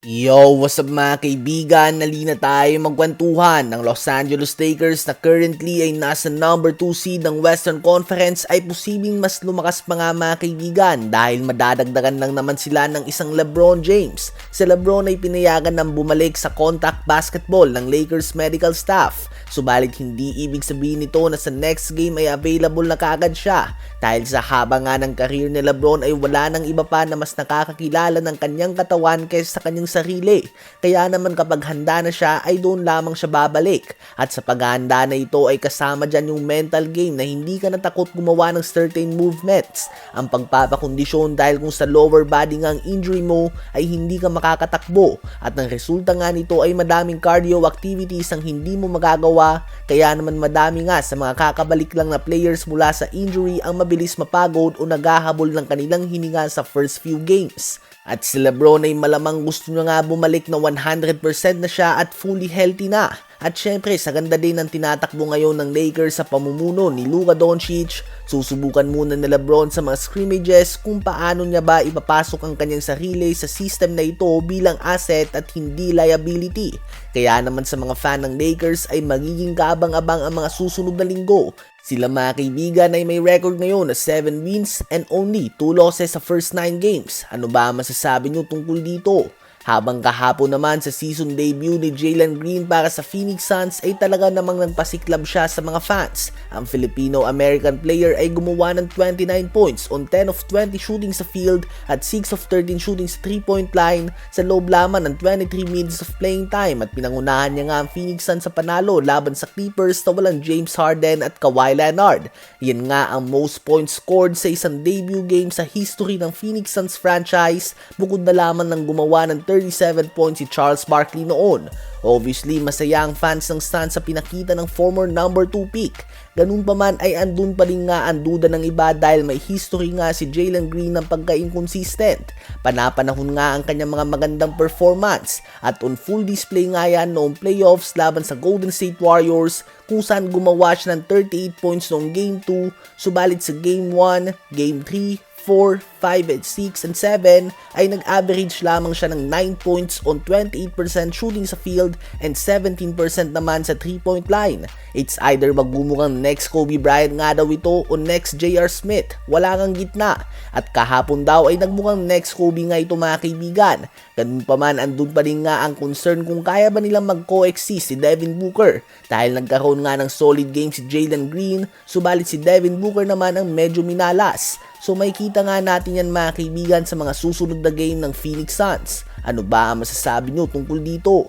Yo, what's up mga kaibigan? Nalina tayo magkwentuhan ng Los Angeles Lakers na currently ay nasa number 2 seed ng Western Conference ay posibleng mas lumakas pa nga mga kaibigan dahil madadagdagan lang naman sila ng isang LeBron James. Si LeBron ay pinayagan ng bumalik sa contact basketball ng Lakers medical staff. Subalit hindi ibig sabihin nito na sa next game ay available na kaagad siya dahil sa haba nga ng career ni LeBron ay wala nang iba pa na mas nakakakilala ng kanyang katawan kaysa sa kanyang sarili. Kaya naman kapag handa na siya ay doon lamang siya babalik. At sa paghahanda na ito ay kasama dyan yung mental game na hindi ka natakot gumawa ng certain movements. Ang pagpapakondisyon dahil kung sa lower body nga ang injury mo ay hindi ka makakatakbo. At ang resulta nga nito ay madaming cardio activities ang hindi mo magagawa. Kaya naman madami nga sa mga kakabalik lang na players mula sa injury ang mabilis mapagod o naghahabol ng kanilang hininga sa first few games. At si LeBron ay malamang gusto niya nga bumalik na 100% na siya at fully healthy na. At syempre sa ganda din ng tinatakbo ngayon ng Lakers sa pamumuno ni Luka Doncic, susubukan muna ni LeBron sa mga scrimmages kung paano niya ba ipapasok ang kanyang sarili sa system na ito bilang asset at hindi liability. Kaya naman sa mga fan ng Lakers ay magiging kaabang-abang ang mga susunod na linggo. Sila mga kaibigan ay may record ngayon na 7 wins and only 2 losses sa first 9 games. Ano ba masasabi nyo tungkol dito? Habang kahapon naman sa season debut ni Jalen Green para sa Phoenix Suns ay talaga namang nagpasiklab siya sa mga fans. Ang Filipino-American player ay gumawa ng 29 points on 10 of 20 shooting sa field at 6 of 13 shooting sa 3-point line sa loob lamang ng 23 minutes of playing time at pinangunahan niya nga ang Phoenix Suns sa panalo laban sa Clippers na walang James Harden at Kawhi Leonard. Yan nga ang most points scored sa isang debut game sa history ng Phoenix Suns franchise bukod na lamang ng gumawa ng 37 points si Charles Barkley noon. Obviously, masaya ang fans ng Suns sa pinakita ng former number 2 pick. Ganun pa man ay andun pa rin nga ang duda ng iba dahil may history nga si Jalen Green ng pagka-inconsistent. Panapanahon nga ang kanyang mga magandang performance at on full display nga yan noong playoffs laban sa Golden State Warriors kung saan gumawa siya ng 38 points noong Game 2, subalit sa Game 1, Game 3, 4, 5, and 6, and 7 ay nag-average lamang siya ng 9 points on 28% shooting sa field and 17% naman sa 3-point line. It's either magbumukhang next Kobe Bryant nga daw ito o next J.R. Smith. Wala ngang gitna. At kahapon daw ay nagmukhang next Kobe nga ito mga kaibigan. Ganun pa man, andun pa rin nga ang concern kung kaya ba nilang mag-coexist si Devin Booker dahil nagkaroon nga ng solid game si Jalen Green, subalit si Devin Booker naman ang medyo minalas. So may kita nga natin yan mga kaibigan sa mga susunod na game ng Phoenix Suns. Ano ba ang masasabi nyo tungkol dito?